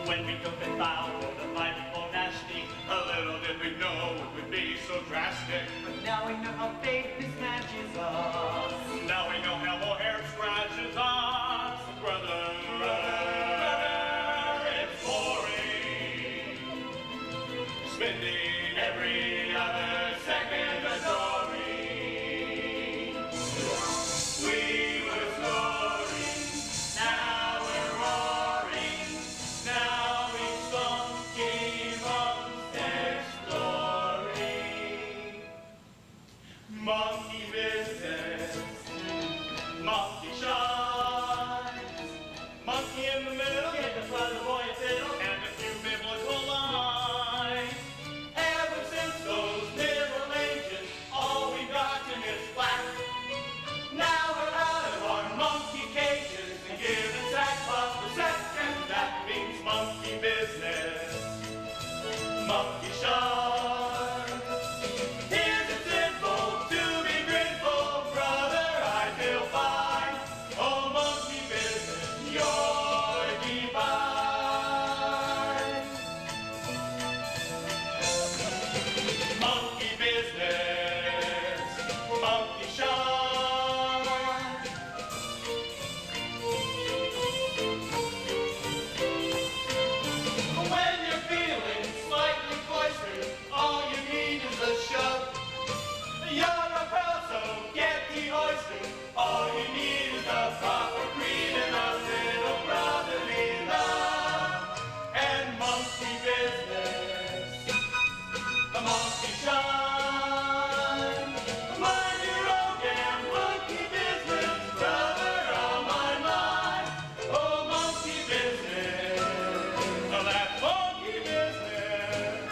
When we took the vow for the life monastic, a little did we know it would be so drastic. But now we know how fate mismatches us. Now we know how O'Hare scratches us, brother. It's boring. Spending every other second adoring. We were snoring, now we're roaring. Now we sunk exploring. Monkey business, monkey shines, monkey in the middle, get the brother boy a fiddle, and a few biblical lines. Ever since those Middle Ages, all we've gotten is black. Now we're out of our monkey cages and giving sackcloth for sex, and that means monkey business, monkey shines. Here's a simple to be grateful, brother, I feel fine. Oh, monkey business, you're divine. Monkey business, monkey shine. When you're feeling slightly cloistered, all you need is a shove. You're a pearl, so get the oyster. All you need is the proper greed and a little brotherly love. And monkey business, a monkey shine. Mind your own damn monkey business, brother, on my mind. Oh, monkey business, oh, that monkey business,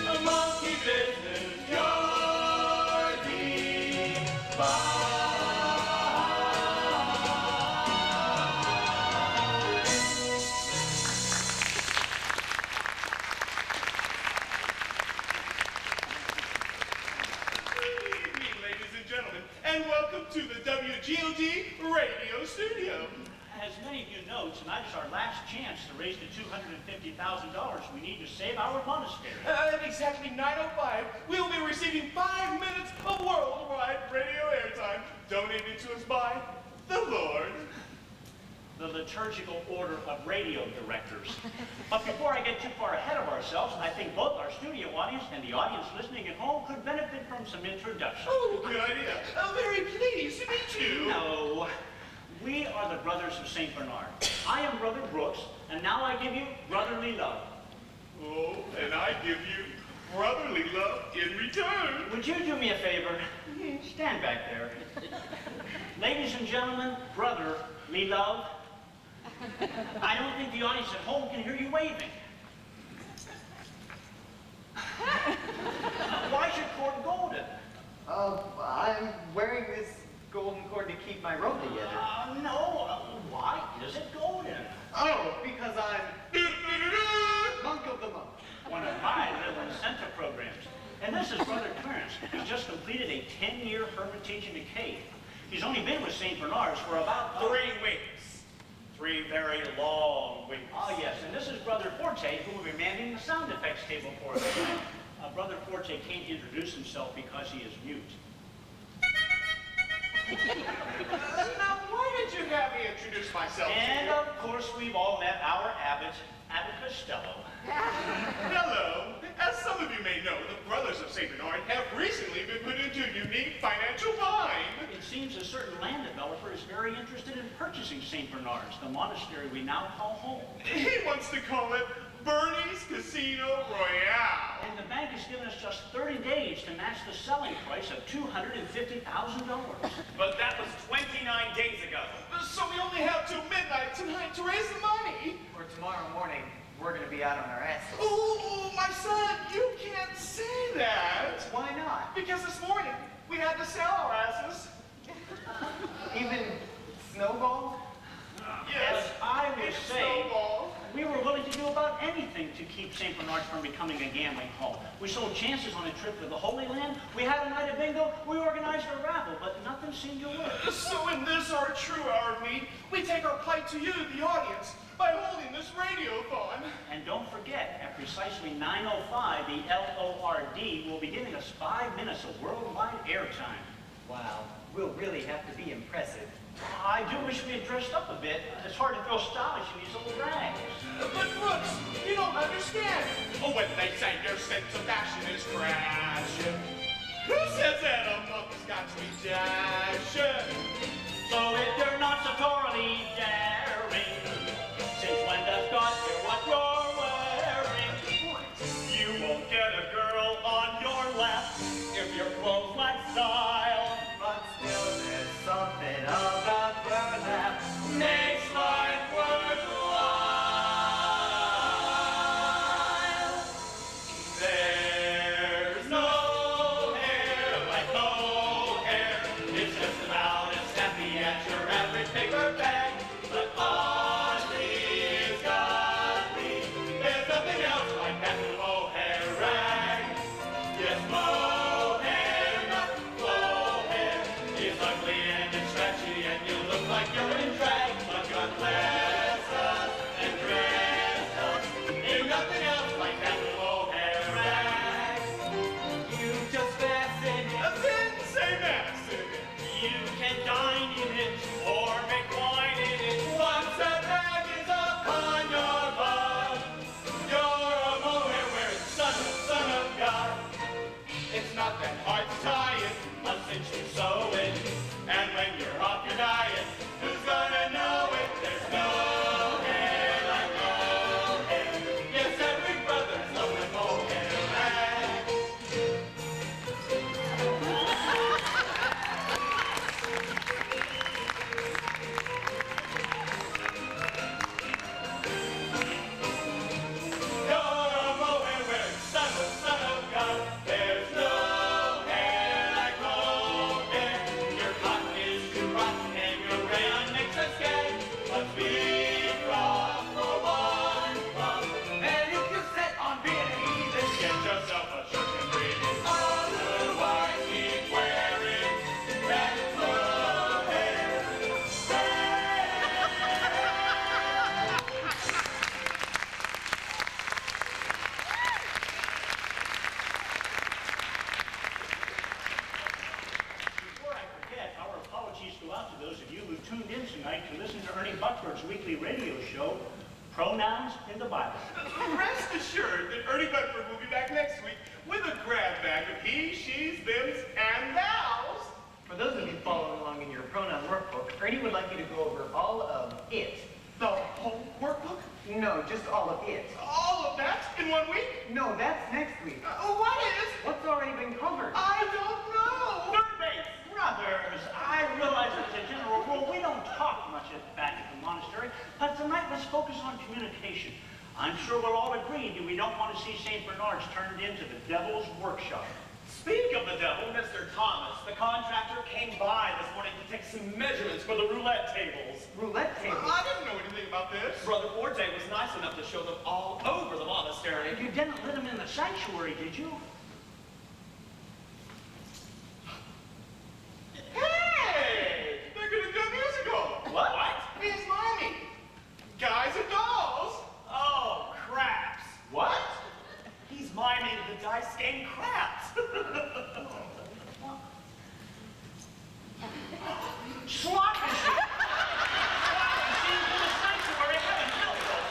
a monkey business, you're divine. Good evening, ladies and gentlemen, and welcome to the WGOD Radio Studio. As many of you know, tonight is our last chance to raise the $250,000 we need to save our monastery. At exactly 9:05, we'll be receiving 5 minutes of worldwide radio airtime donated to us by the Lord. The liturgical order of radio directors. But before I get too far ahead of ourselves, I think both our studio audience and the audience listening at home could benefit from some introduction. Oh, good idea. Very pleased to meet you. No, we are the Brothers of St. Bernard. I am Brother Brooks, and now I give you brotherly love. Oh, and I give you brotherly love in return. Would you do me a favor? Stand back there. Ladies and gentlemen, brotherly love. I don't think the audience at home can hear you waving. Why is your cord golden? I'm wearing this golden cord to keep my rope together. No. Why is it golden? Oh, because I'm monk of the month. One of my little incentive programs. And this is Brother Clarence, who's just completed a 10-year hermitage in a cave. He's only been with St. Bernard's for about 3 weeks. 3 very long weeks. Oh, yes, and this is Brother Forte, who will be manning the sound effects table for us tonight. Brother Forte can't introduce himself because he is mute. Now, why did you have me introduce myself And to you? of course, we've all met our abbot, Abbot Costello. Hello. As some of you may know, the Brothers of St. Bernard have recently been put into a unique financial bind. It seems a certain land developer is very interested in purchasing St. Bernard's, the monastery we now call home. He wants to call it Bernie's Casino Royale. And the bank has given us just 30 days to match the selling price of $250,000. But that was 29 days ago. So we only have till midnight tonight to raise the money. For tomorrow morning, we're going to be out on our asses. Oh, my son, you can't say that. Why not? Because this morning we had to sell our asses. Even Snowball? Yes, As I would it's say, Snowball. we were willing to do about anything to keep St. Bernard's from becoming a gambling hall. We sold chances on a trip to the Holy Land. We had a night of bingo. We organized a raffle, but nothing seemed to work. So in this, our true hour of need, we take our plight to you, the audience, by holding this radiothon. precisely 9:05, the LORD will be giving us 5 minutes of worldwide airtime. Wow, we'll really have to be impressive. I do wish we had dressed up a bit. It's hard to feel stylish in these old rags. But Brooks, you don't understand. Oh, when they say your sense of fashion is crashing. Who says that a monk's got to be dashing? So if you're not sartorially daring, since when does God care what you're wearing? You won't get a girl on your lap if your clothes lack style. But still, there's something about burlap Makes life worthwhile. There's no hair like no hair. It's just about as snappy as your average paper bag. But oddly, it's godly. There's nothing else like that mohair rag. Yes, mohair, not mohair. It's ugly and it's scratchy and you look like you're in drag. But God bless us and dress us in nothing else like that mohair rag. You just fasten it. A thin, say mass in it. You can dine in it or make wine in it. Once that rag is upon your butt, you're a mohair wearing son of God. It's not that hard to tie it, a cinch to sew it. And when you're off your diet, who's gonna know it? There's no hair like mohair. Yes, every brother's known a mohair rag. You're a mohair wearing son of God. There's no hair like mohair. Your cotton is too rotten and your rayon makes us gag. Let's be rock for one month. And if you're set on being a heathen, get yourself a shirt and breathe it. Otherwise, keep wearing that mohair rag. Before I forget, our apologies go out to those of you who tuned in tonight to listen to Ernie Buckford's weekly radio show, Pronouns in the Bible. Rest assured that Ernie Bedford will be back next week with a grab bag of he, she's, thems, and thous. For those of you following along in your pronoun workbook, Ernie would like you to go over all of it. The whole workbook? No, just all of it. All of that in 1 week? No, that's next week. What is? What's already been covered? I don't know. Third base, brothers, I realize as a general rule we don't talk much back at the monastery, but tonight let's focus on communication. I'm sure we'll all agree that we don't want to see St. Bernard's turned into the devil's workshop. Speak of the devil, Mr. Thomas, the contractor came by this morning to take some measurements for the roulette tables. Roulette table. I didn't know anything about this. Brother Forte was nice enough to show them all over the monastery. You didn't let him in the sanctuary, did you? Hey! They're gonna do a musical. What? He's miming. Guys and dolls. Oh, craps. What? He's miming the dice game craps. Slot machine! Slot machine in the sanctuary, heaven help us!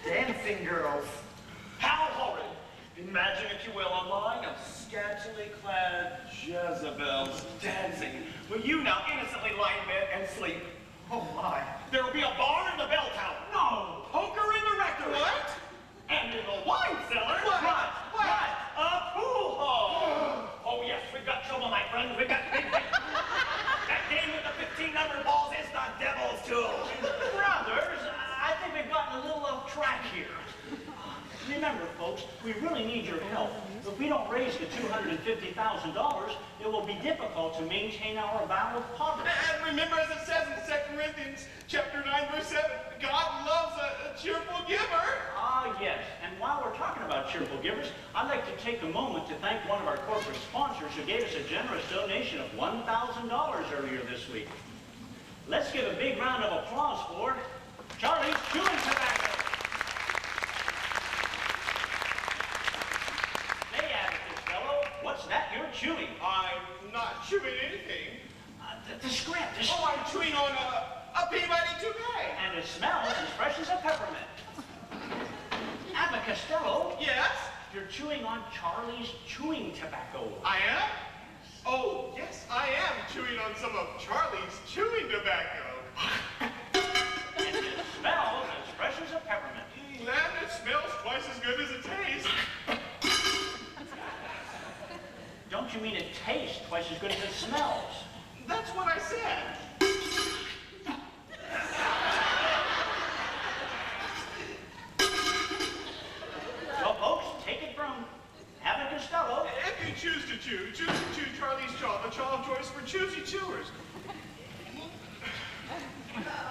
Dancing girls. How horrid. Imagine, if you will, a line of scantily clad Jezebels dancing, where you now innocently lie in bed and sleep. Oh my. There will be a bar in the bell tower. No! Poker in the rectory. What? And in the wine cellar. What? What? A pool hall. Oh, yes, we've got trouble, my friend. We've got big. That game with the 15 number balls is the devil's tool. Brothers, I think we've gotten a little off track here. Remember, folks, we really need your help. If we don't raise the $250,000, it will be difficult to maintain our vow of poverty. And remember, as it says in 2 Corinthians chapter 9, verse 7, God loves a cheerful giver. Ah, yes. And while we're talking about cheerful givers, I'd like to take a moment to thank one of our corporate sponsors who gave us a generous donation of $1,000 earlier this week. Let's give a big round of applause for Charlie's Chewing Tobacco. it smells as fresh as a peppermint. Abbott Costello, Yes? you're chewing on Charlie's chewing tobacco. I am? Oh, yes, I am chewing on some of Charlie's chewing tobacco. And it smells as fresh as a peppermint. And it smells twice as good as it tastes. Don't you mean it tastes twice as good as it smells? That's what I said. Well, folks, take it from Abbott Costello. If you choose to chew Charlie's Chaw, the chaw of choice for choosy chewers.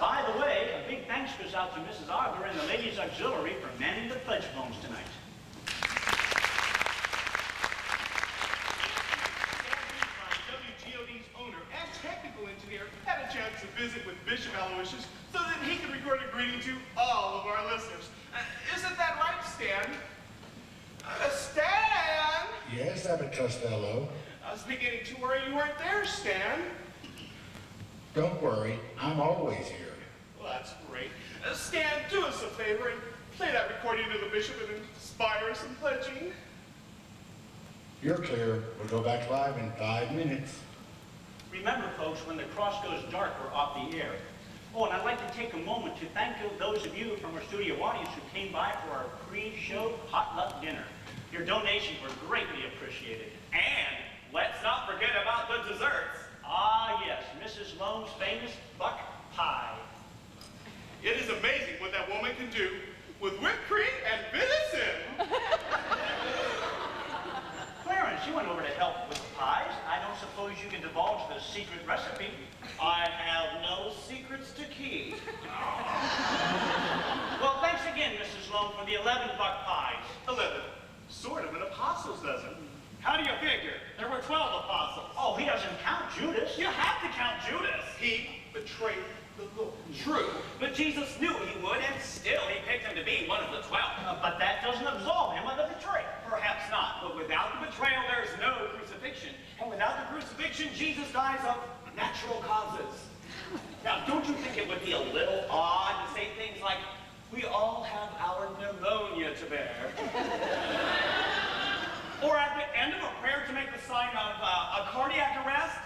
By the way, a big thanks goes out to Mrs. Arthur and the Ladies Auxiliary for manning the pledge phones tonight. WGOD's owner and technical engineer had a chance to visit with Bishop Aloysius so that he could record a greeting to all of our listeners. Isn't that right, Stan? Stan! Yes, Abbott Costello. I was beginning to worry you weren't there, Stan. Don't worry, I'm always here. Well, that's great. Stan, do us a favor and play that recording to the bishop and inspire some pledging. You're clear. We'll go back live in 5 minutes. Remember, folks, when the cross goes dark, we're off the air. Oh, and I'd like to take a moment to thank those of you from our studio audience who came by for our pre-show potluck dinner. Your donations were greatly appreciated. And let's not forget about the desserts. Ah, yes, Mrs. Loam's famous buck pie. It is amazing what that woman can do with whipped cream and venison. Clarence, you went over to help with the pies. I don't suppose you can divulge the secret recipe. I have no secrets to keep. Well, thanks again, Mrs. Loam, for the 11 buck pies. 11. Sort of an apostle's dozen. How do you figure? There were 12 apostles. Oh, he doesn't count Judas. You have to count Judas. He betrayed the Lord. True, but Jesus knew he would, and still he picked him to be one of the 12. But that doesn't absolve him of the betrayal. Perhaps not, but without the betrayal, there is no crucifixion. And without the crucifixion, Jesus dies of natural causes. Now, don't you think it would be a little odd to say things like, we all have our pneumonia to bear? Or at the end of a prayer to make the sign of a cardiac arrest?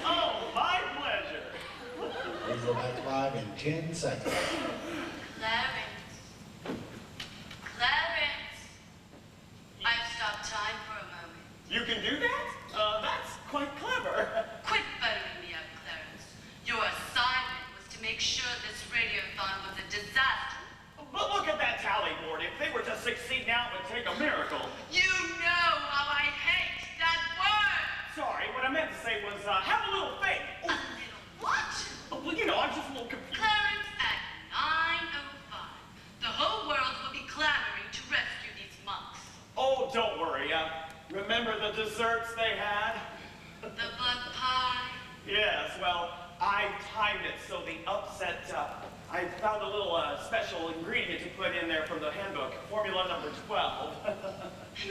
Oh, my pleasure. We'll go back live in 10 seconds. Clarence, I've stopped time for a moment. You can do that? That's quite clever. Quit phoning me up, Clarence. Your assignment was to make sure this radiothon was a disaster. But look at that tally board. If they were to succeed now, it would take a miracle. You know how I hate that word! Sorry, what I meant to say was, have a little faith. A little what? Well, you know, I'm just a little confused. Clarence, at 9:05, the whole world will be clamoring to rescue these monks. Oh, don't worry. Remember the desserts they had? The buck pie. Yes, well, I timed it so the upset, I found a little special ingredient to put in there from the handbook, formula number 12.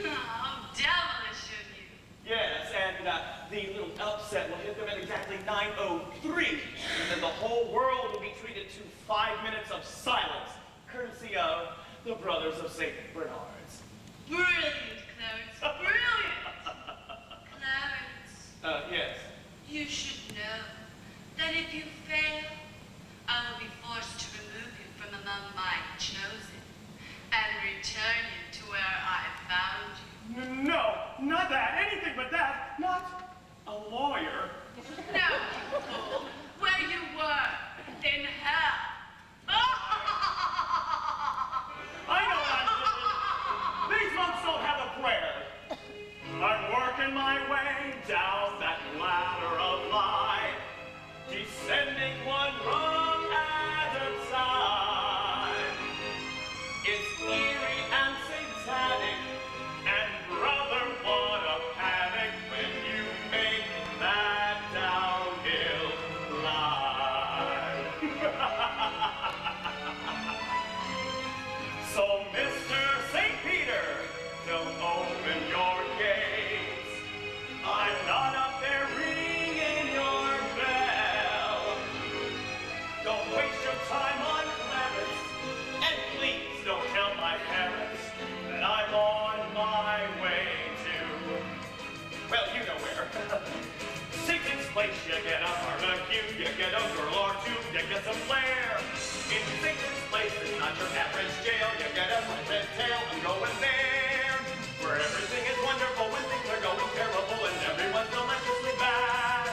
How devilish of you. Yes, and the little upset will hit them at exactly 9:03, and then the whole world will be treated to 5 minutes of silence, courtesy of the Brothers of St. Bernard's. Brilliant, Clarence. Brilliant. Clarence, Yes. you should know that if you fail, I will be forced to remove you from among my chosen and return you to where I found you. No, not that. Anything but that. Not a lawyer. No, you fool. Where you were. In hell. I know what I'm doing. Rapids jail, you get a red tail. I'm going there, where everything is wonderful when things are going terrible and everyone's deliciously bad.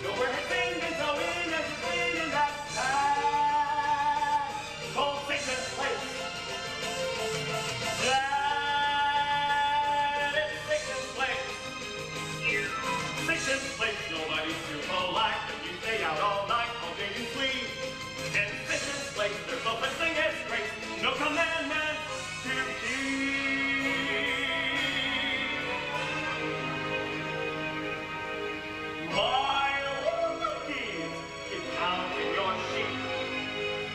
Nowhere has been so in as it's been in that past. Called Satan's Place. That is Satan's Place. Satan's Place, nobody's too polite. If you stay out all night, all day you sleep. In Satan's Place, there's no such thing as grace. No commandment to keep. My monkeys, keep counting your sheep.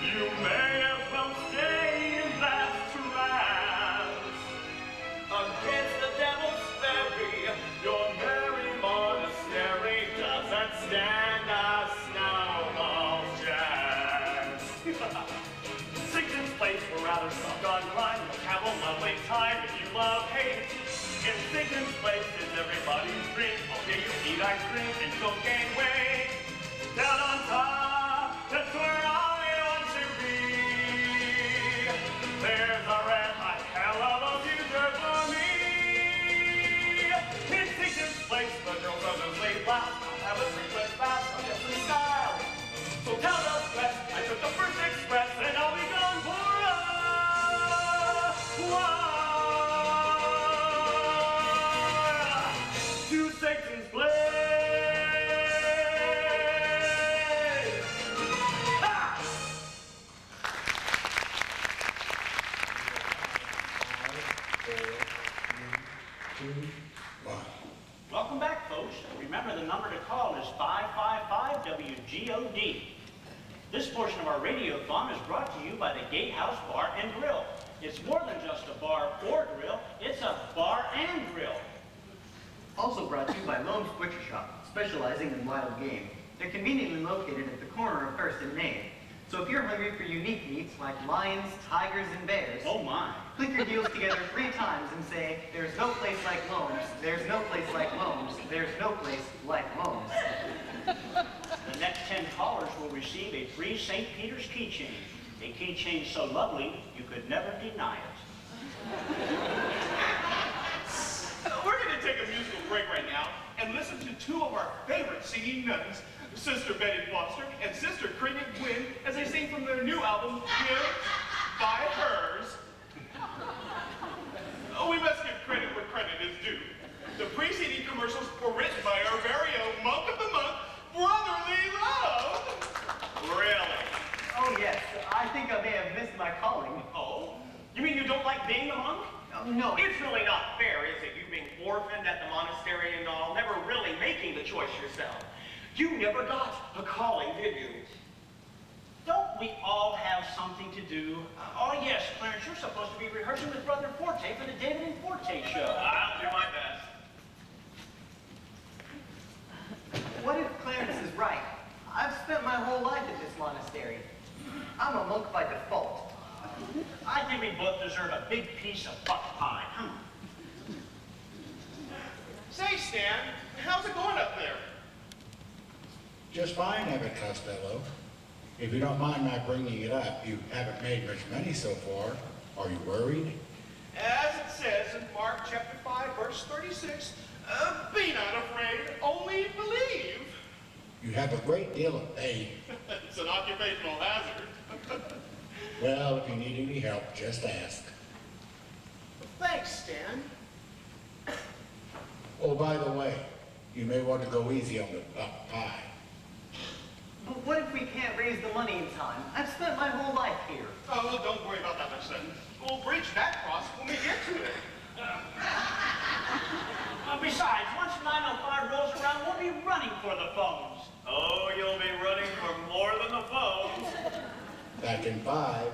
You may as well stay in that trance. Against the devil's ferry, your merry monastery doesn't stand a snowball's chance. Satan's Place, we're rather soft on crime. You'll have a lovely time if you love hate. In Satan's Place is everybody's dream. All day you eat ice cream and cocaine way. Down on top, that's where I want to be. There's a red hot hell of a future for me. In Satan's Place, the girls are the slave blouse. I'll have a frequent fast, I'll get some style. So tell the West, I took the first express and I'll be gone for a while. To Satan's Place. Ha! 5, 4, 3, 2, 1. Welcome back, folks. Remember, the number to call is 555-WGOD. This portion of our radiothon is brought to you by the Gatehouse Bar and Grill. It's more than just a bar or grill, it's a bar and grill. Also brought to you by Loam's Butcher Shop, specializing in wild game. They're conveniently located at the corner of First and Main. So if you're hungry for unique meats like lions, tigers, and bears, Oh my. click your deals together 3 times and say, there's no place like Loam's, there's no place like Loam's, there's no place like Loam's. The next 10 callers will receive a free St. Peter's keychain. A keychain so lovely, you could never deny it. We're going to take a musical break right now and listen to 2 of our favorite singing nuns, Sister Betty Foster and Sister Cricket Gwynn, as they sing from their new album, Hymns by Hers. We must give credit where credit is due. The preceding commercials were written by our very own monk of the month, Brotherly Love. Really? Oh yes, I think I may have missed my calling. Oh? You mean you don't like being a monk? No, It's really not fair, is it? You being orphaned at the monastery and all, never really making the choice yourself. You never got a calling, did you? Don't we all have something to do? Oh yes, Clarence, you're supposed to be rehearsing with Brother Forte for the David and Forte show. I'll do my best. what if Clarence is right? I've spent my whole life at this monastery. I'm a monk by default. I think we both deserve a big piece of buck pie. Come on. Say, Stan, how's it going up there? Just fine, Abbot Costello. If you don't mind my bringing it up, you haven't made much money so far. Are you worried? As it says in Mark chapter 5, verse 36, be not afraid, only believe. You have a great deal of faith. It's an occupational hazard. Well, if you need any help, just ask. Thanks, Stan. Oh, by the way, you may want to go easy on the pie. But what if we can't raise the money in time? I've spent my whole life here. Oh, well, don't worry about that much then. We'll bridge that cross when we get to it. Besides, once 9:05 rolls around, we'll be running for the phones. Oh, you'll be running for more than the phones. Back in 5,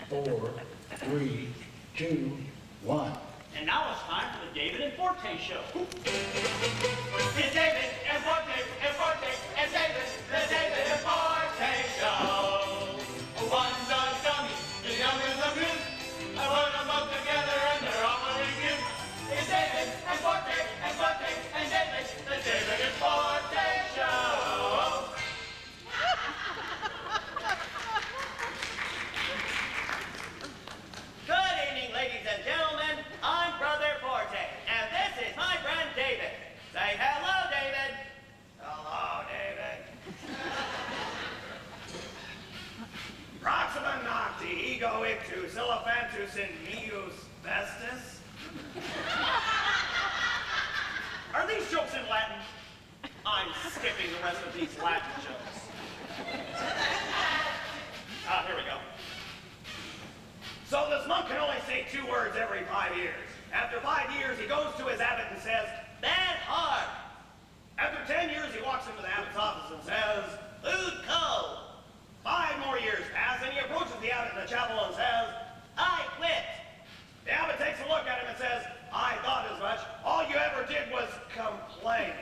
4, 3, 2, 1. And now it's time for the David and Forte show. It's David and Forte, and Forte, and David, the David and Forte Show. One's a dummy, the other's a goose. I put them both together and they're awfully cute. It's David and Forte, and Forte, and David, the David and Forte Show. these Latin jokes. Here we go. So this monk can only say 2 words every 5 years. After 5 years, he goes to his abbot and says, "Bad heart." After 10 years, he walks into the abbot's office and says, "Food cold." 5 more years pass, and he approaches the abbot in the chapel and says, "I quit." The abbot takes a look at him and says, "I thought as much. All you ever did was complain."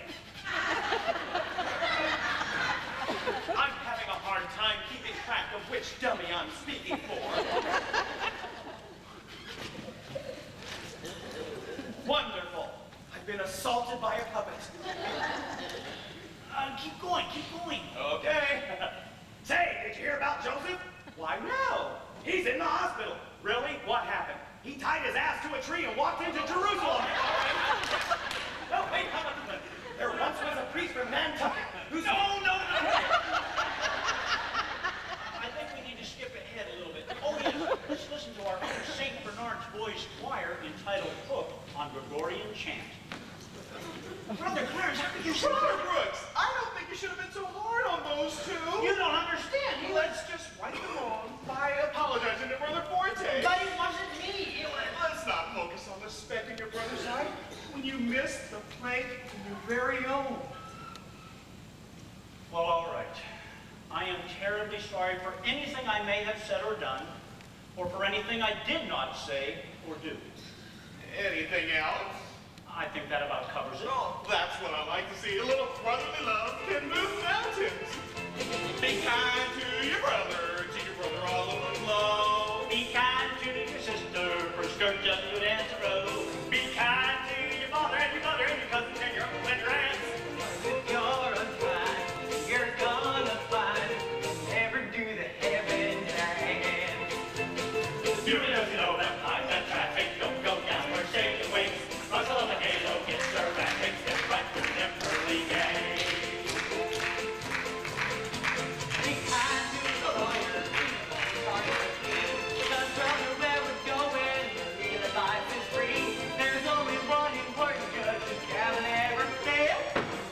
I'm having a hard time keeping track of which dummy I'm speaking for. Wonderful. I've been assaulted by a puppet. Keep going, keep going. Okay. Say, did you hear about Joseph? Why, no. He's in the hospital. Really? What happened? He tied his ass to a tree and walked into Jerusalem. No, wait, how about this? There once was a priest from Nantucket who's... No. I think we need to skip ahead a little bit. Oh, yes, let's listen to our St. Bernard's Boys Choir entitled Hook on Gregorian Chant. Brother Clarence, how could you say Brother that? Brooks, I don't think you should have been so hard on those 2. You don't understand. Let's just right the wrong by apologizing to Brother Forte. But it wasn't me. It was... Let's not focus on the speck in your brother's eye when you missed the plank in your very own. Well, all right. I am terribly sorry for anything I may have said or done, or for anything I did not say or do. Anything else? I think that about covers it. Oh, that's what I like to see. A little brotherly love can move mountains. Be kind to your brother all over low. Be kind to your sister, for skirt just good and to row. Be kind to your father and your mother and your cousins and your uncle and your aunts. If you're unkind, you're gonna find never do the heaven dance. You know that time that traffic don't go down where Satan waits. Russell of the halo gets her back and step right through them pearly gates. Be kind to the lawyer, because brother, where we're going, real life is free. There's only one important judge who can never fail.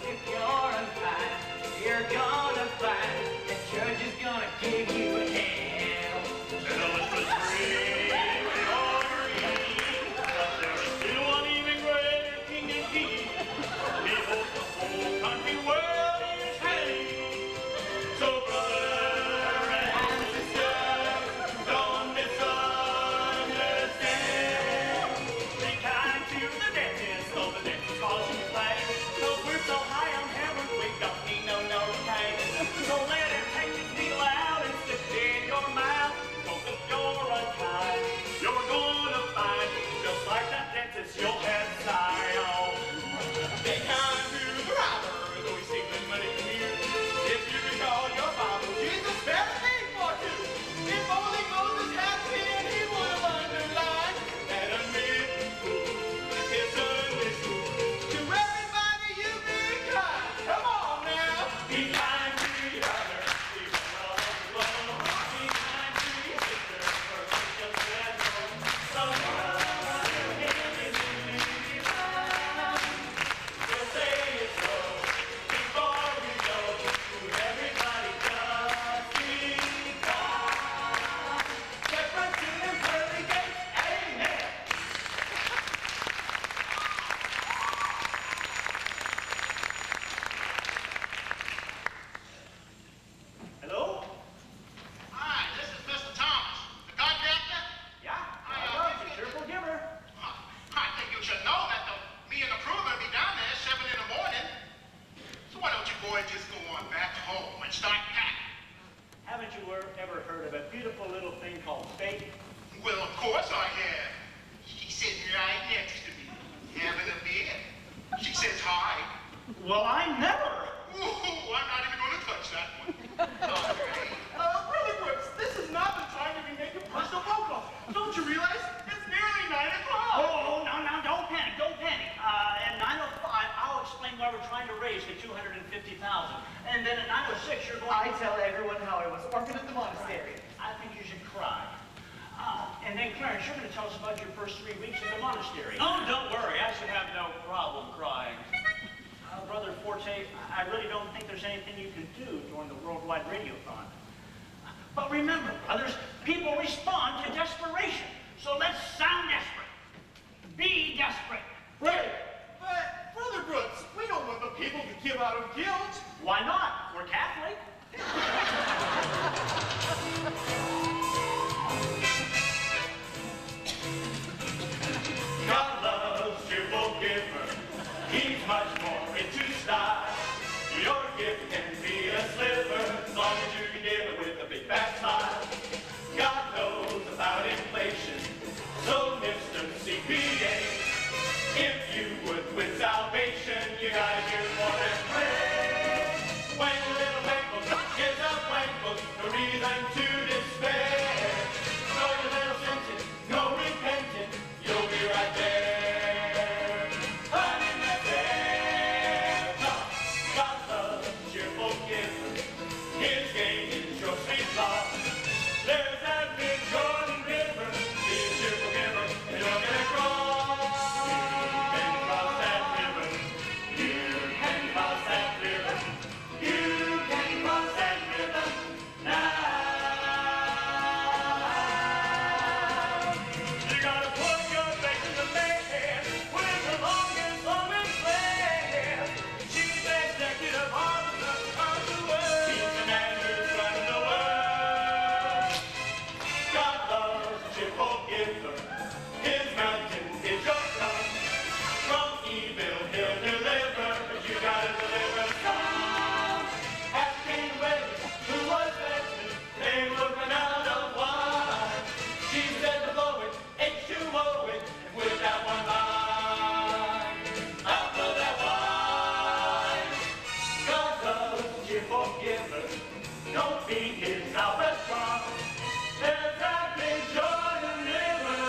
If you're unkind, you're gonna find the judge is gonna give you hell. And all is free. Well, I never. Ooh, I'm not even going to touch that one. Brother Brooks, this is not the time to be making personal phone calls. Don't you realize it's nearly 9 o'clock? Oh, no, don't panic, don't panic. At 9:05, I'll explain why we're trying to raise the $250,000. And then at 9:06, you're going I tell everyone how I was orphaned at the monastery. I think you should cry. And then, Clarence, you're going to tell us about your first 3 weeks at the monastery. Oh, don't worry. I should have no problem crying. Brother Forte, I really don't think there's anything you can won the Worldwide Radiothon. But remember, brothers, people respond to desperation. So let's sound desperate. Be desperate. Right. But, Brother Brooks, we don't want the people to give out of guilt. Why not? We're Catholic. God loves cheerful giver. He's much more into style. Your gift can be a sliver as long as you can give it with a big fat smile. God knows about inflation, so Mr. CPA, if you would with salvation, you gotta do more than pray. When a little thankful gives a thankful, no reason to despair. No your little sentence, no repentance, you'll be right there. Honey, that's it. God loves cheerful giver. His gain is your sweet love. There's that big Jordan River. Be a cheerful giver, and you're gonna cross. You can cross that river. You can cross that river. You can cross that river now. You gotta put your faith in the man with the longest prayer. Chief executive officer of the world. He's the man who's running the world. God loves a cheerful giver. His mountain is your son. From evil he'll deliver, but you gotta deliver some. As King Gregg, who was festive, they were run out of wine. She said to blow it, H2O it, and with that one line, I'll blow that wine. God loves a cheerful giver. Don't be his albatross. There's that big Jordan River.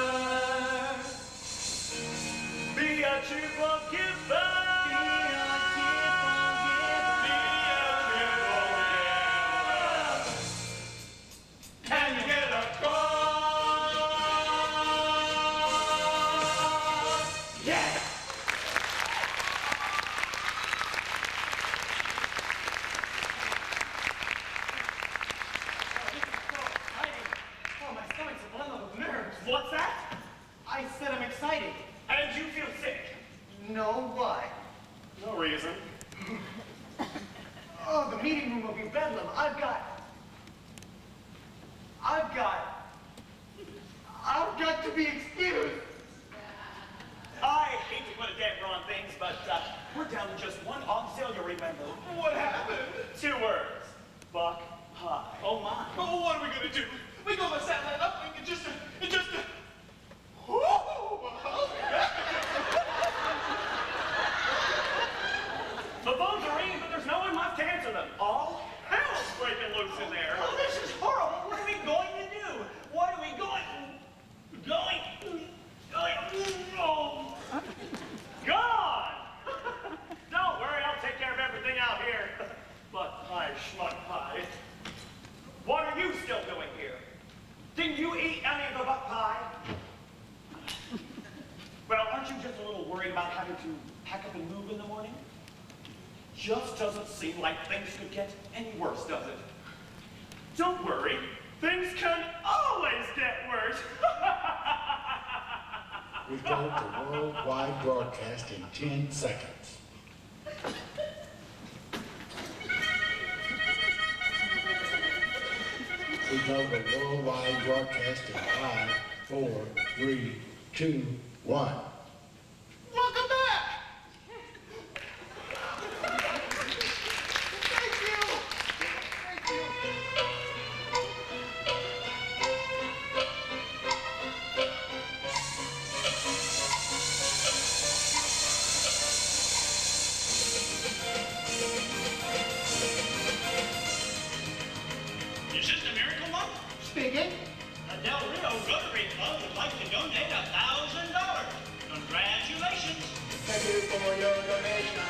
Be a cheerful giver. Be a cheerful giver. Can you get across? Yeah. Oh, my stomach's a blend of nerves. What's that? I said I'm excited. And you feel sick? No, why? No reason. Oh, the meeting room will be bedlam. I've got to be excused. I hate to put a damper on things, but we're down to just one auxiliary member. What happened? 2 words. Buck high. Oh my. Oh, what are we gonna do? We go to satellite uplink and just The phones are ringing, but there's no one left to answer them. All hell's breaking loose in there. Oh, this is horrible. What are we going to do? What are we going? Oh, God! Don't worry, I'll take care of everything out here. But pie, schmuck pie. What are you still doing here? Didn't you eat any of the buck pie? Well, aren't you just a little worried about having to pack up and move in the morning? Just doesn't seem like things could get any worse, does it? Don't worry, things can always get worse. We go to worldwide broadcast in 10 seconds. We go to worldwide broadcast in 5, 4, 3, 2, 1. welcome back. Thank you. Thank you. Is this the Miracle One? Speaking. The Del Rio Rotary Club would like to donate $1,000. Congratulations. Thank you for your donation.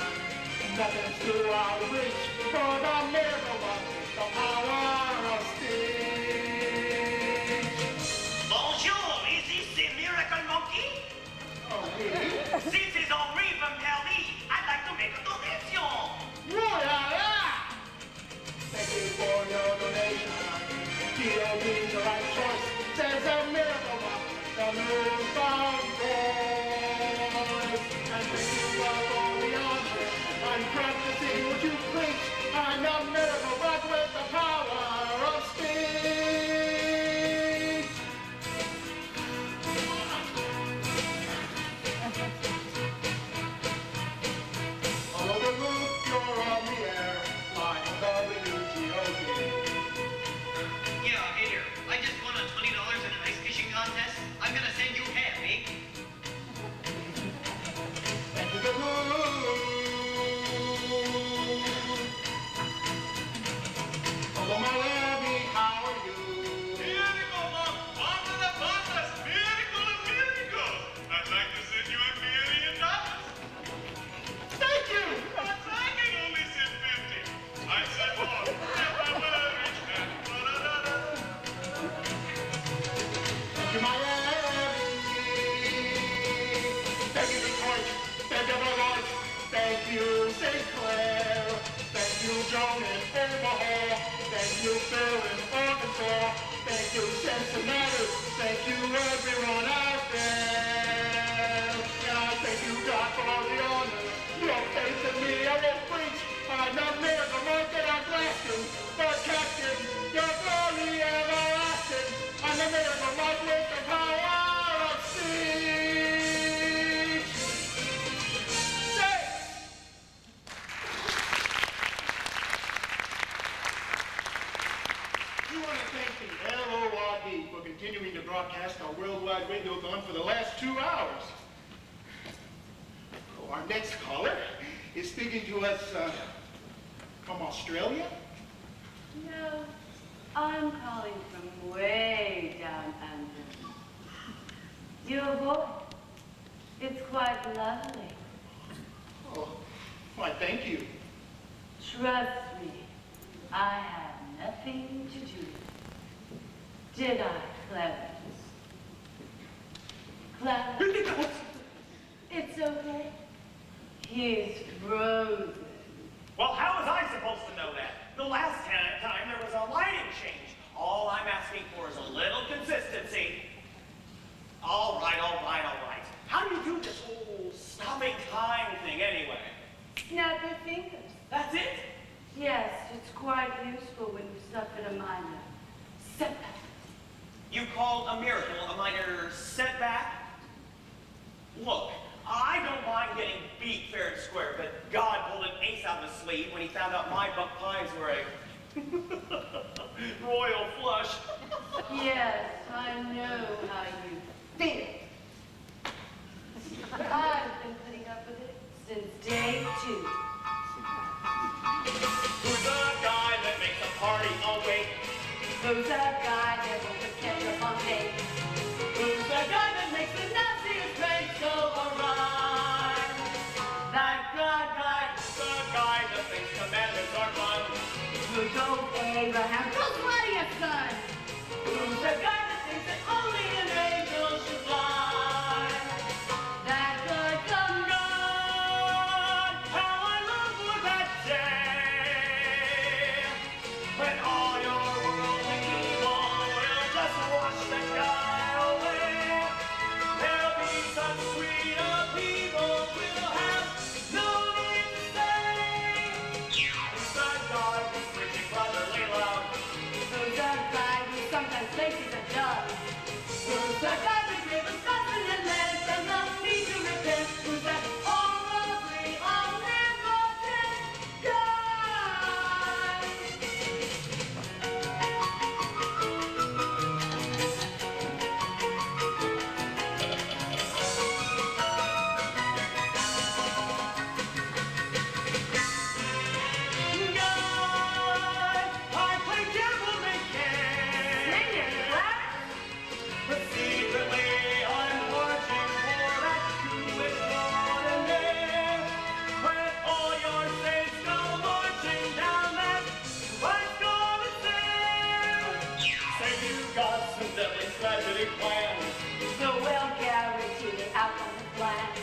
Nothing's too outreach for the miracle one. The power of speech. Bonjour, is this the Miracle Monkey? Oh, oui. This is Henri from Paris. I'd like to make a donation. Yeah. Thank you St. Clair. Thank you, Joan in Omaha. Thank you, Phil in Arkansas. Thank you, Cincinnati. Thank you, everyone out there. And I thank you, God, for all the honor. Your faith in me, I will preach. I'm not miracle, more than I'm blasting. But captain, your glory everlasting. I'm the miracle, my with the power of speech. Thanks. We want to thank the LORD for continuing to broadcast our worldwide radiothon for the last 2 hours. Oh, our next caller is speaking to us from Australia. No, I'm calling from way down under. Your voice, it's quite lovely. Oh, why, thank you. Trust me, I have nothing to do. Did I, Clarence? Clarence? It's okay. He's frozen. Well, how was I supposed to know that? The last time there was a lighting change. All I'm asking for is a little consistency. All right, all right, all right. How do you do this whole stopping time thing anyway? Snap your fingers. That's it? Yes, it's quite useful when you suffer a minor setback. You call a miracle a minor setback? Look, I don't mind getting beat fair and square, but God pulled an ace out of his sleeve when he found out my buck pies were a royal flush. Yes, I know how you feel. I've been putting up with it since day 2. Who's the guy that makes a party awake? Who's that guy that will catch up on date? Who's the guy that makes the nastiest brains go awry? That guy, The guy that thinks commandments are fun. who's old Abraham, who's Lydia's son? Who's the guy that thinks that only an angel should fly? That guy, come God, how I long for that day when all your worldly evil will just wash the guy away. There'll be such sweet people we'll have no need to say. Who's that guy who's preaching brotherly love? Who's that guy who sometimes thinks he's a dove? Who's that guy who gives us nothing and less and no need to repent? Who's that horribly omnipotent guy? God, I play devil may care. Sing it, Clarence. But secretly I'm marching for that coup extraordinaire. When all your saints go marching down that white garden stair. Say you got some deadly tragedy planned. So we'll guarantee the outcome is planned.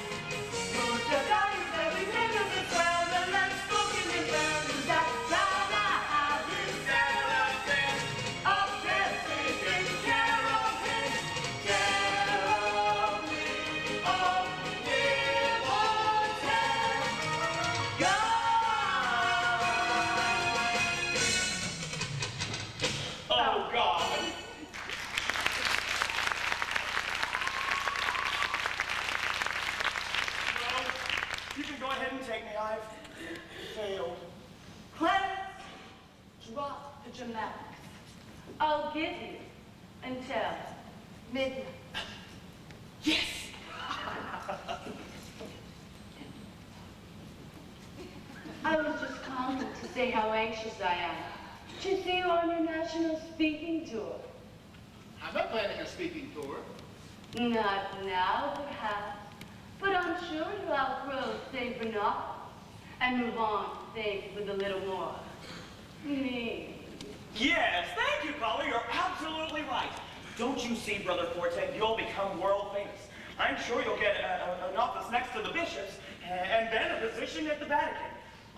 Who's the guy who says we make us a swell and let's spoken in turn? Who's that guy? You said I said, Up there taking care of him, care of me, omnipotent God. oh God. Well, you can go ahead and take me. I've failed. Clarence, drop the dramatics. I'll give you until midnight. Yes! I was just calling to say how anxious I am to see you on your national speaking tour. I'm not planning a speaking tour. Not now, perhaps, but I'm sure you'll outgrow St. Bernard and move on to things with a little more meaning. Yes, thank you, caller. You're absolutely right. Don't you see, Brother Forte, you'll become world famous. I'm sure you'll get an office next to the bishops and then a position at the Vatican.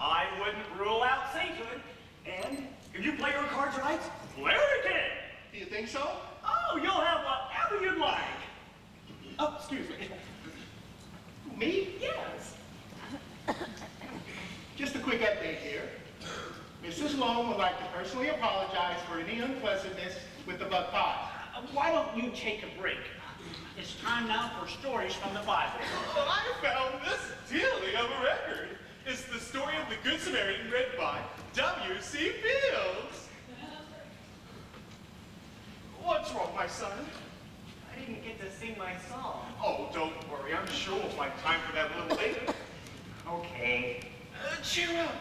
I wouldn't rule out sainthood. And if you play your cards right, clerican. Do you think so? Oh, you'll have whatever you'd like. Oh, excuse me. Me? Yes. Just a quick update here. Mrs. Long would like to personally apologize for any unpleasantness with the bug pie. Why don't you take a break? It's time now for stories from the Bible. Well, I found this dearly of a record. It's the story of the Good Samaritan read by W.C. Fields. What's wrong, my son? I didn't get to sing my song. Oh, don't worry. I'm sure we'll find time for that a little later. Okay. Cheer up.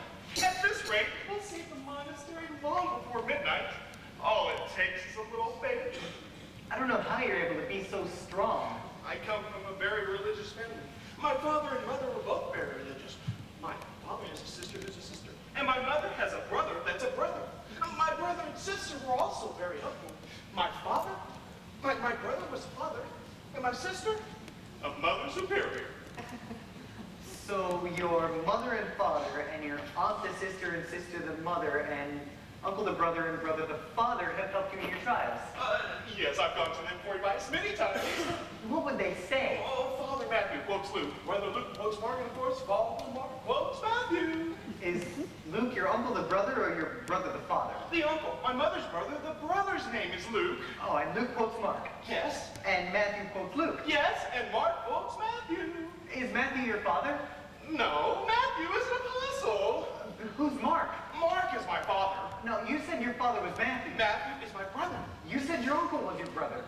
At this rate, we'll see the monastery long before midnight. All it takes is a little faith. I don't know how you're able to be so strong. I come from a very religious family. My father and mother were both very religious. My father has a sister who's a sister. And my mother has a brother that's a brother. My brother and sister were also very helpful. My brother was a father. And my sister, a mother superior. So your mother and father and your aunt the sister and sister the mother and uncle the brother and brother the father have helped you in your trials. Yes, I've gone to them for advice many times. What would they say? Oh, Father Matthew quotes Luke. Brother Luke quotes Mark, and of course, Father Mark quotes Matthew. Is Luke your uncle the brother or your brother the father? The uncle, my mother's brother, the brother's name is Luke. Oh, and Luke quotes Mark. Yes. And Matthew quotes Luke. Yes, and Mark quotes Matthew. Is Matthew your father? No, Matthew is an apostle. Who's Mark? Mark is my father. No, you said your father was Matthew. Matthew is my brother. You said your uncle was your brother.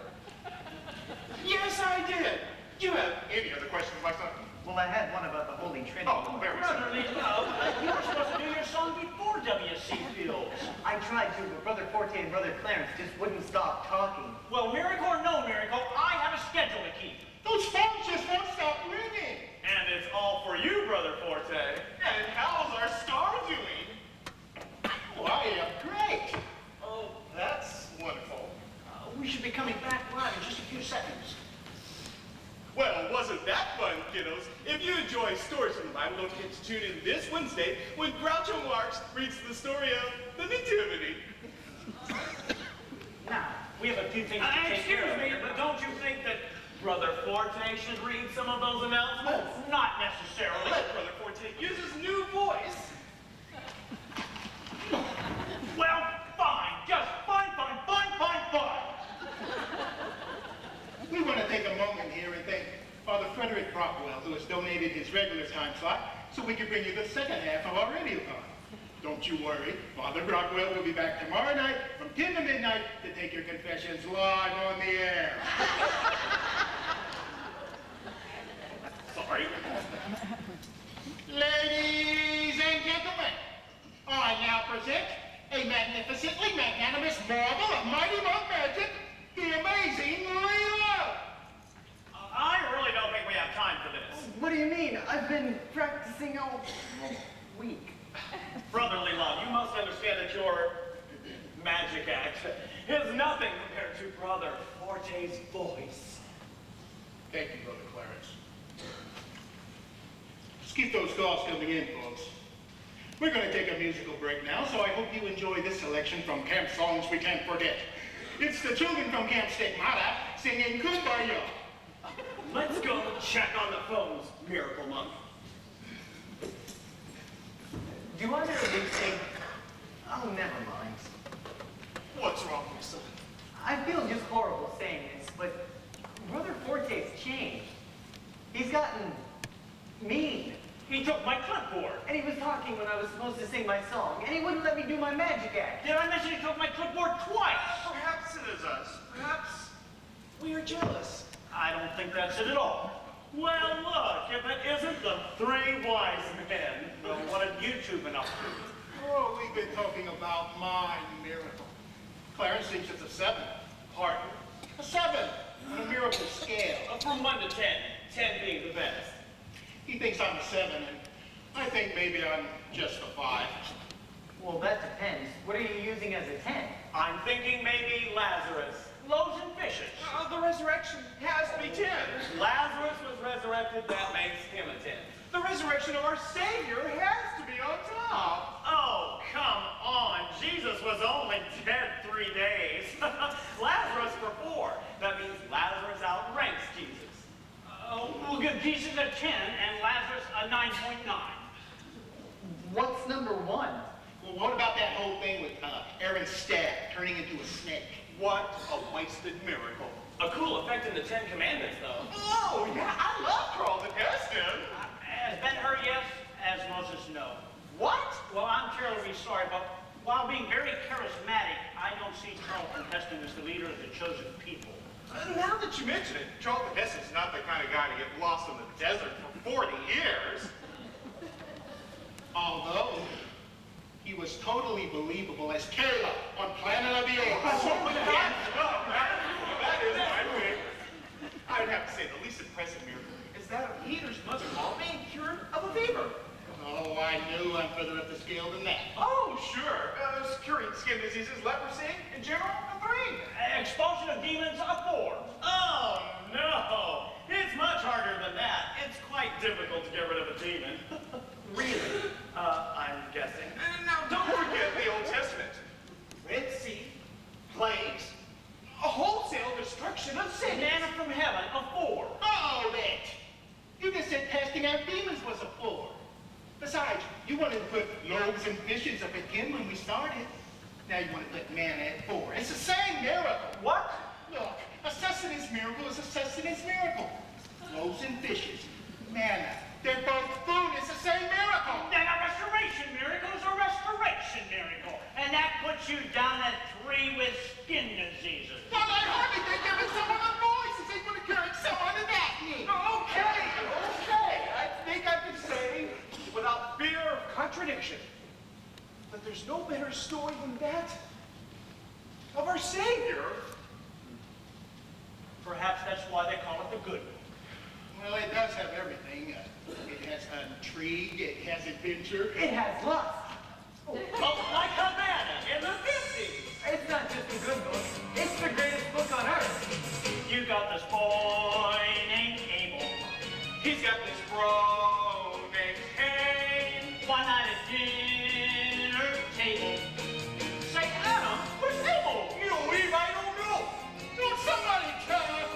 Yes, I did. Do you have any other questions, my son? Well, I had one about the Holy Trinity. Oh, very Brotherly simple. love, you were supposed to do your song before W.C. Fields. I tried to, but Brother Forte and Brother Clarence just wouldn't stop talking. Well, miracle or no miracle, I have a schedule to keep. Those phones just won't stop ringing. And it's all for you, Brother Forte. And how's our star doing? Oh, I am great. Oh, that's wonderful. We should be coming back live in just a few seconds. Well, wasn't that fun, kiddos? If you enjoy stories from the Bible, don't forget to tune in this Wednesday when Groucho Marx reads the story of the Nativity. Now, we have a few things to take care of. Excuse me, but don't you think that Brother Forte should read some of those announcements? Not necessarily. Let Brother Forte use his new voice. Well, fine. Just fine. We want to take a moment here and thank Father Frederick Brockwell, who has donated his regular time slot so we can bring you the second half of our radiothon. Don't you worry, Father Brockwell will be back tomorrow night from 10 to midnight to take your confessions live on the air. Sorry. Ladies and gentlemen, I now present a magnificently magnanimous marvel of mighty monk magic, the amazing Lilo. I really don't think we have time for this. What do you mean? I've been practicing all week. Brotherly love, you must understand that your magic act is nothing compared to Brother Forte's voice. Thank you, Brother Clarence. Let's keep those calls coming in, folks. We're going to take a musical break now, so I hope you enjoy this selection from Camp Songs We Can't Forget. It's the children from Camp Stigmata singing Kumbaya. Let's go check on the phones, Miracle Monk. Do I really think... Oh, never mind. What's wrong, my son? I feel just horrible saying this, but Brother Forte's changed. He's gotten mean. He took my clipboard. And he was talking when I was supposed to sing my song, and he wouldn't let me do my magic act. Did I mention he took my clipboard twice? Perhaps it is us. Perhaps we are jealous. I don't think that's it at all. Well, look, if it isn't the three wise men, well, what have you two been up to? Oh, we've been talking about my miracle. Clarence thinks it's a 7. Pardon? A 7 on a miracle scale. From 1 to 10, 10 being the best. He thinks I'm a 7, and I think maybe I'm just a 5. Well, that depends. What are you using as a 10? I'm thinking maybe Lazarus. Loaves and fishes. The resurrection has to be 10. Lazarus was resurrected, that makes him a 10. The resurrection of our Savior has to be on time. a 9.9. What's number 1? Well, what about that whole thing with Aaron's staff turning into a snake? What a wasted miracle. A cool effect in the Ten Commandments, though. Oh, yeah, I love Charlton Heston. As Ben-Hur, yes. As Moses, no. What? Well, I'm terribly sorry, but while being very charismatic, I don't see Charlton Heston as the leader of the chosen people. Now that you mention it, Charlton Heston's not the kind of guy to get lost in the desert for 40 years. Although, he was totally believable as Caleb on Planet of the Apes. That is my pick. I'd have to say the least impressive miracle is that of Peter's mother-in-law being cured of a fever. Oh, I knew I'm further up the scale than that. Oh, sure. Curing skin diseases, leprosy, in general, a 3. Expulsion of demons, a 4. Oh, no. It's much harder than that. It's quite difficult to get rid of a demon. Really? I'm guessing. Now, don't forget the Old Testament. Red Sea, plagues, a wholesale destruction of cities. Manna from heaven, a 4. Oh, that! You just said casting out demons was a 4. Besides, you wanted to put loaves and fishes up at 10 when we started. Now you want to put manna at 4. It's the same miracle. What? Look, a sustenance miracle is a sustenance miracle. Loaves and fishes, manna, they're both food. It's the same miracle. Then a restoration miracle is a restoration miracle. And that puts you down at 3 with skin diseases. Well, I hardly think giving someone a voice is equal to curing someone of acne. Okay. I think I can say, without fear of contradiction, that there's no better story than that of our Savior. Perhaps that's why they call it the good one. Well, it does have everything. It has intrigue, it has adventure. It has lust. Oh, like Havana in the 50s. It's not just a good book. It's the greatest book on earth. You got this boy named Abel. He's got this bro named Cain. One night at dinner table. Say, Adam, where's Abel? You know, Eve, I don't know. Don't somebody tell us.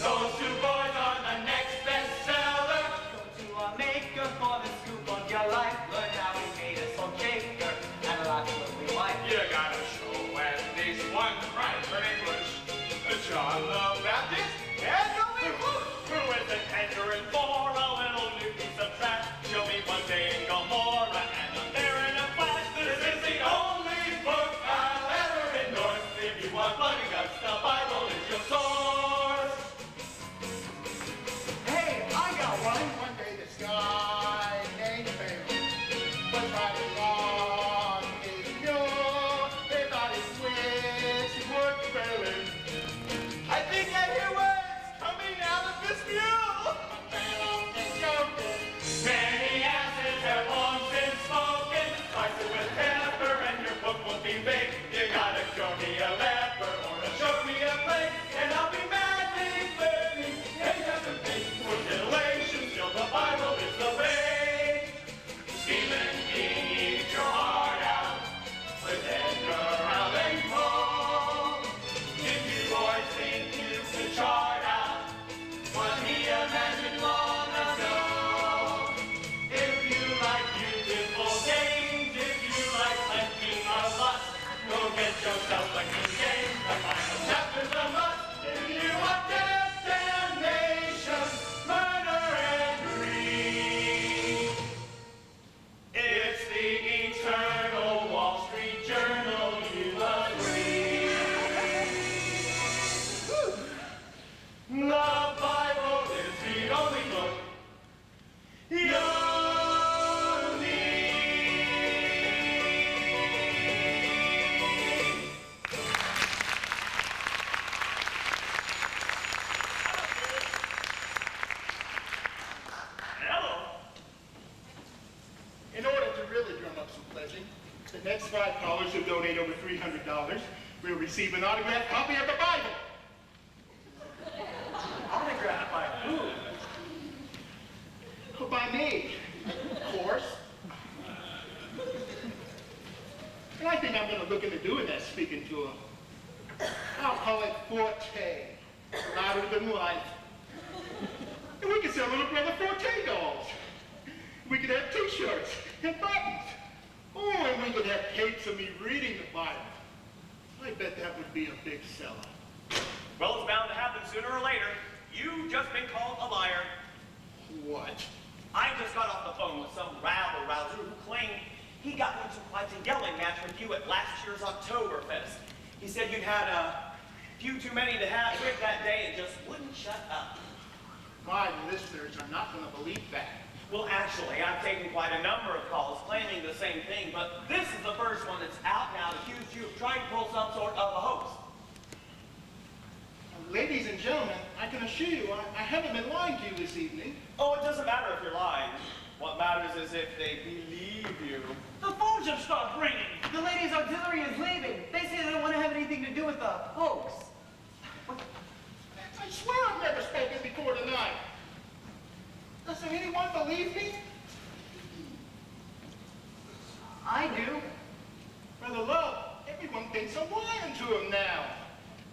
Those 2 boys are the next bestseller. Go to a maker for the scoop of your life. Learn how he made a soul shaker and a lot of lovely wife. You gotta show at least one right for English. John the Baptist and Billy Hood. Who is the tender and for a little new piece of trash? Show me one day in Gomorrah and I'm there in a flash. This is the only book I'll ever endorse. If you want blood and guts, the Bible is your source. Hey, I got one. One day this guy named Pharaoh was riding on his mule. They thought his wits would fail him. I think I hear words coming out of this mule. Pharaoh and joking. Many asses have long since spoken. Spice it with pepper and your book won't be big. You gotta show me a leper or show me a plague, and I'll be madly flirting. Ain't nothing big for titillation, still the Bible is the way. Stephen King, eat your heart out with Edgar Allan Poe. If you boys think you can chart out what he imagined long ago. If you like beautiful games, if you like plenty of lust, go get yourself a King James. The final chapter's a must. If you want death, damnation, murder, and greed, it's the eternal Wall Street Journal you must read. The Bible is the only book you need. Hello. In order to really drum up some pledging, the next 5 callers who donate over $300 will receive an autographed copy of the Bible. Autograph by who? By me, of course. And I think I'm going to look into doing that speaking to him. I'll call it Forte, louder than life. And we can sell little brother Forte dolls. be a big seller. Well, it's bound to happen sooner or later. You've just been called a liar. What? I just got off the phone with some rabble-rouser who claimed he got into quite a yelling match with you at last year's Oktoberfest. He said you'd had a few too many to have drink that day and just wouldn't shut up. My listeners are not going to believe that. Well, actually, I've taken quite a number of calls claiming the same thing, but this is the first one that's out now accused you of trying to pull some sort of a hoax. Ladies and gentlemen, I can assure you, I haven't been lying to you this evening. Oh, it doesn't matter if you're lying. What matters is if they believe you. The phones have stopped ringing. The ladies' auxiliary is leaving. They say they don't want to have anything to do with the hoax. I swear I've never spoken before tonight. Does anyone believe me? I do. Brother Love, everyone thinks I'm lying to him now.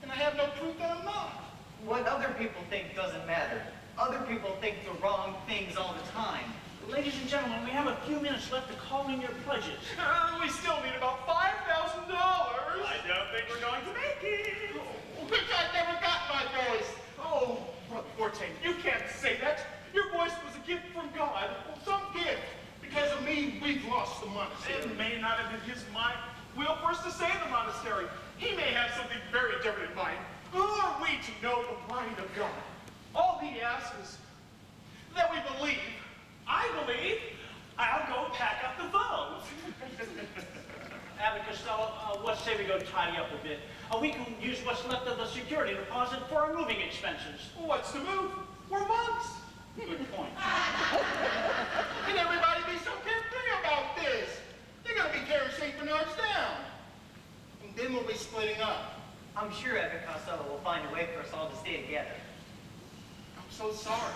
And I have no proof that I'm not. What other people think doesn't matter. Other people think the wrong things all the time. Ladies and gentlemen, we have a few minutes left to call in your pledges. We still need about $5,000. I don't think we're going to make it. Which I never got my voice. Oh, Brother Forte, you can't say that. Your voice was a gift from God. Well, some gift. Because of me, we've lost the monastery. It may not have been his will for us to stay in the monastery. He may have something very different in mind. Who are we to know the mind of God? All he asks is that we believe. I believe I'll go pack up the phones. Abbot Costello, let's say we go tidy up a bit. We can use what's left of the security deposit for our moving expenses. What's the move? We're monks. Good point. Can everybody be so carefree about this? They're going to be tearing St. Bernard's down. And then we'll be splitting up. I'm sure Abbot Costello will find a way for us all to stay together. I'm so sorry.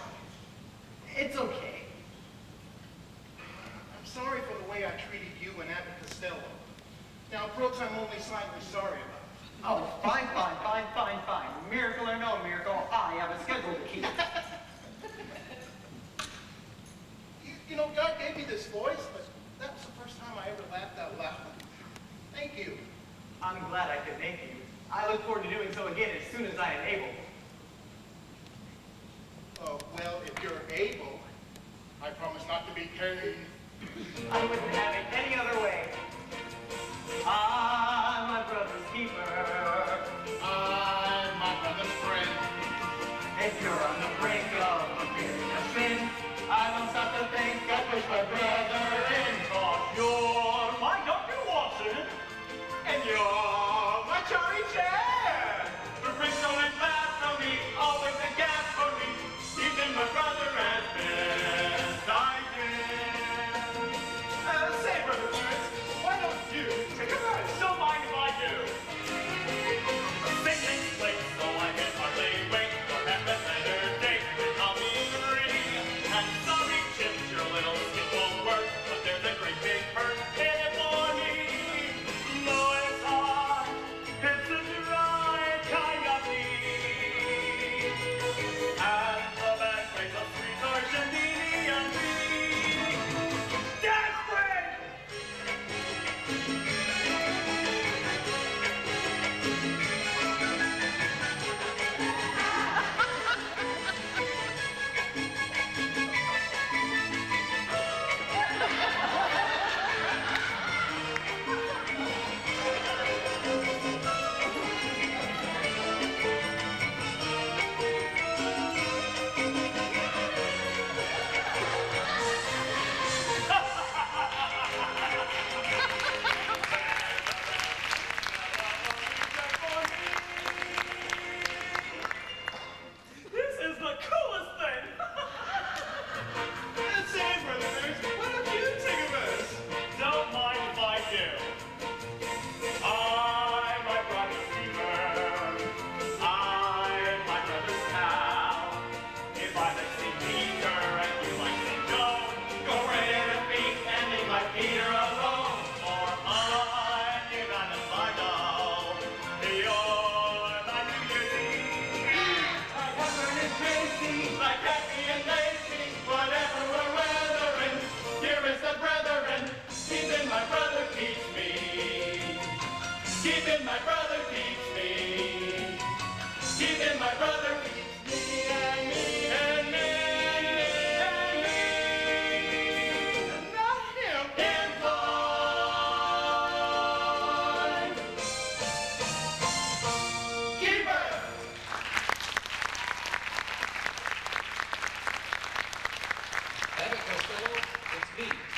It's okay. I'm sorry for the way I treated you and Abbot Costello. Now, Brooks, I'm only slightly sorry about it. Oh, fine. Miracle or no miracle, I have a schedule to keep. You know, God gave me this voice, but that was the first time I ever laughed out loud. Thank you. I'm glad I could make you. I look forward to doing so again as soon as I am able. Well, if you're able, I promise not to be carried. I wouldn't have it any other way. I'm my brother's keeper. I'm my brother's friend. If you're on the brink of committing a sin, I won't stop to think I push my brother in. Cause you're my Dr. Watson, And you're my Charlie Chan. the Bristol and glad for me, always a gas for me, even my brother has been dying. Say, Brother Clarence, why don't you take a ride? Don't mind if I do. Singing late, so I can hardly wait for half another day. I'll be free. And sorry, Chips, your little skit won't work, but there's a great big perk in it for me. Low as high.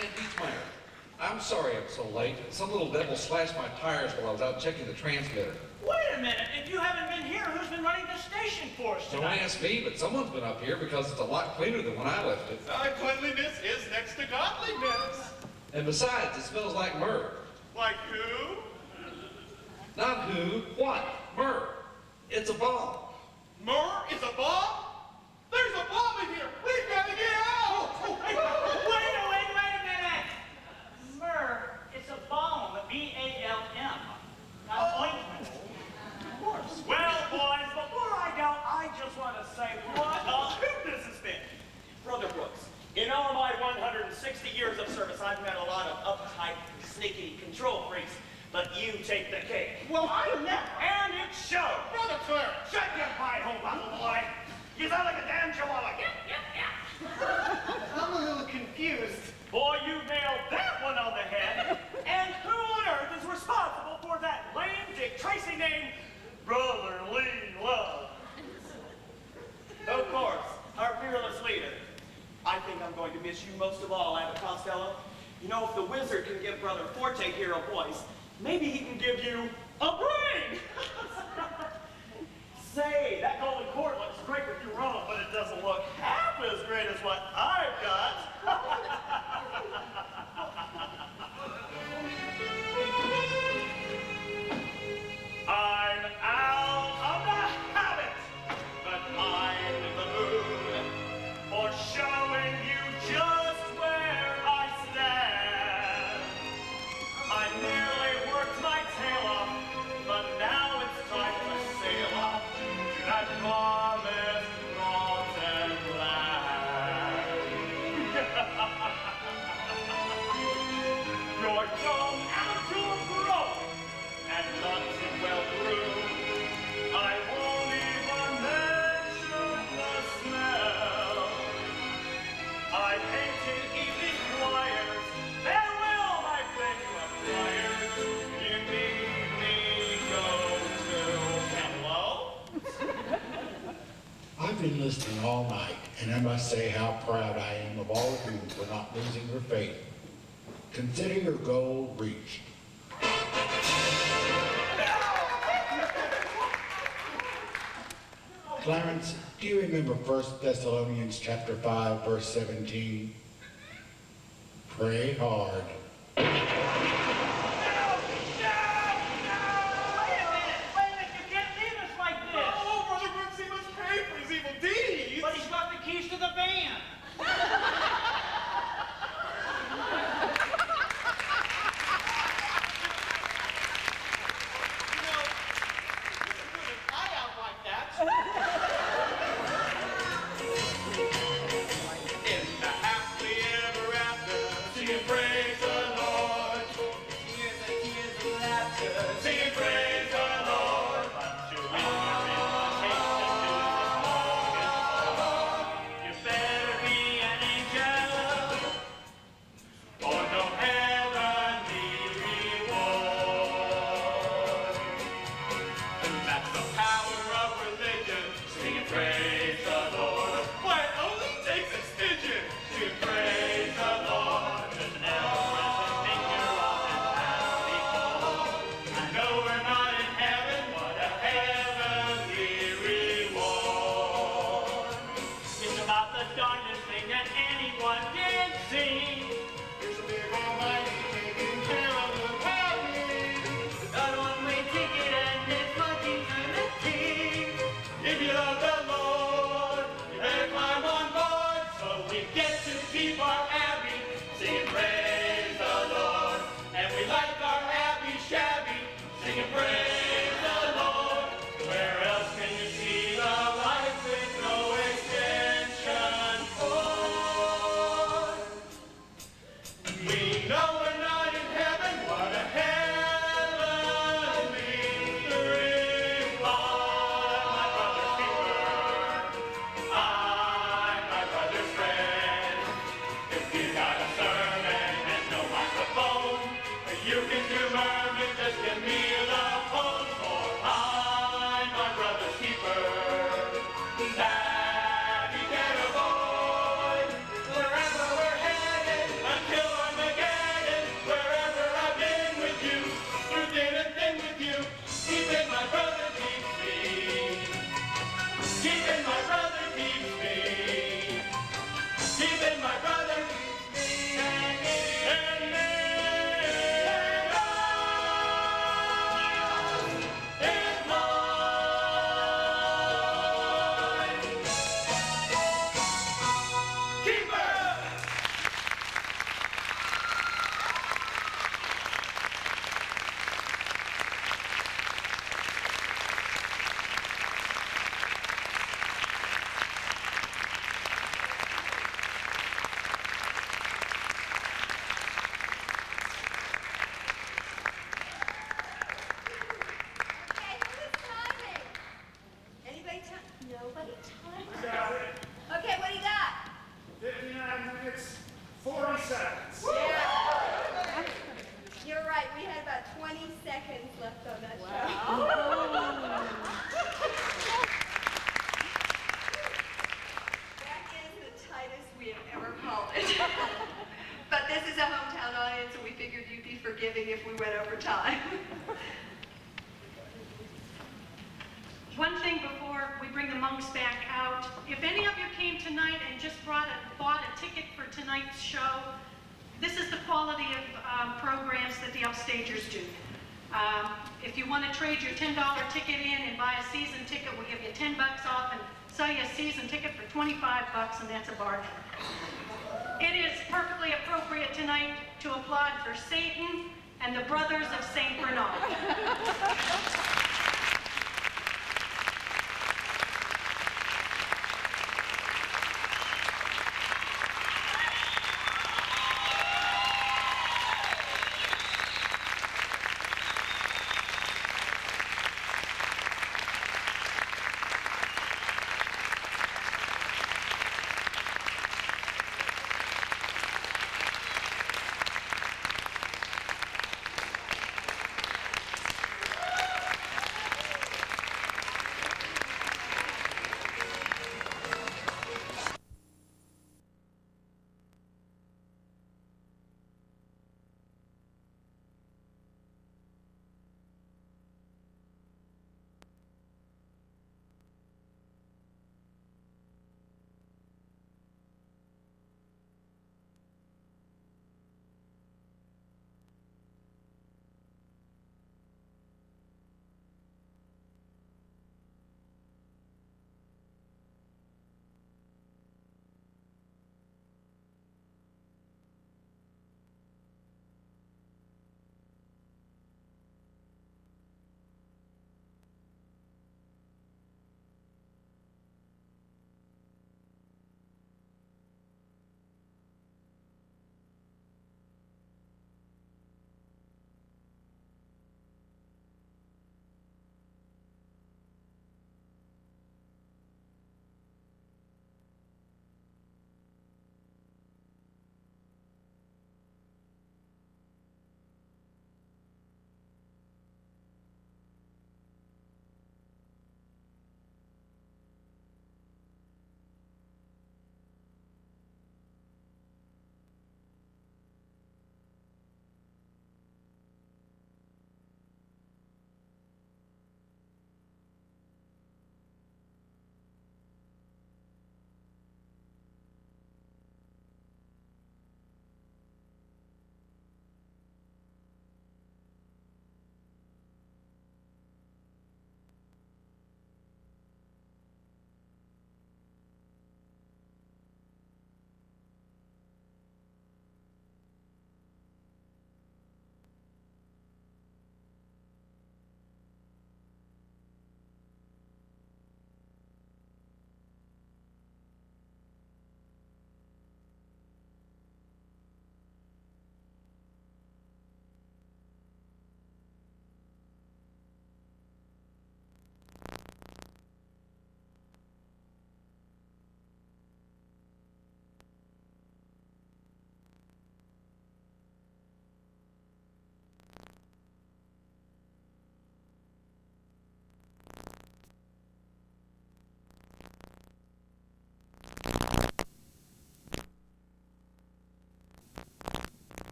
Can't beat Meyer. I'm sorry I'm so late. Some little devil slashed my tires while I was out checking the transmitter. Wait a minute. If you haven't been here, who's been running the station for us Don't tonight? ask me, but someone's been up here because it's a lot cleaner than when I left it. Cleanliness is next to godliness. And besides, it smells like myrrh. Like who? Not who, what? Myrrh. It's a bomb. Myrrh is a bomb? There's a bomb in here. We've got to get out. Wait a minute. Myrrh, it's a balm, B-A-L-M. Not ointment. Of course. Well, boys, before I go, I just want to say what a hoot this has been. Brother Brooks, in all my 160 years of service, I've met a lot of uptight, sneaky control freaks, but you take the cake. Well, I never. And it shows. Brother Clarence. Shut your pie hole, little boy. You sound like a damn chihuahua. I'm a little confused. Boy, you nailed that one on the head. And who on earth is responsible for that lame Dick Tracy named Brotherly Love? Of course, our fearless leader. I think I'm going to miss you most of all, Abbott Costello. You know, if the wizard can give Brother Forte here a voice, maybe he can give you a brain. Say, that golden cord looks great with you wrong, but it doesn't look half as great as what I've got. I'm out of the habit, but I'm in the mood for showing you just where I stand. I nearly worked my tail off, but now it's time to sail off to that promised rotten land. Your tongue out to broke and not too well brewed. I won't even mention the smell. I painted evening choirs. Farewell, my favorite choirs. You need me go to hello? I've been listening all night, and I must say how proud I am of all of you for not losing your faith. Consider your goal reached. Clarence, do you remember 1 Thessalonians chapter 5, verse 17? Pray hard. Wait a minute, you can't leave us like this. Oh, Brother Brooks, he must pay for his evil deeds. But he's got the keys to the van. In the happily ever after, singing praise the seconds. Yeah. You're right, we had about 20 seconds left on that show. That is the tightest we have ever called it. But this is a hometown audience, and we figured you'd be forgiving if we went over time. One thing before we bring the monks back out, if any of you came tonight and just bought a ticket for tonight's show, this is the quality of programs that the upstagers do. If you want to trade your $10 ticket in and buy a season ticket, we'll give you 10 bucks off and sell you a season ticket for 25 bucks, and that's a bargain. It is perfectly appropriate tonight to applaud for Satan and the Brothers of St. Bernard.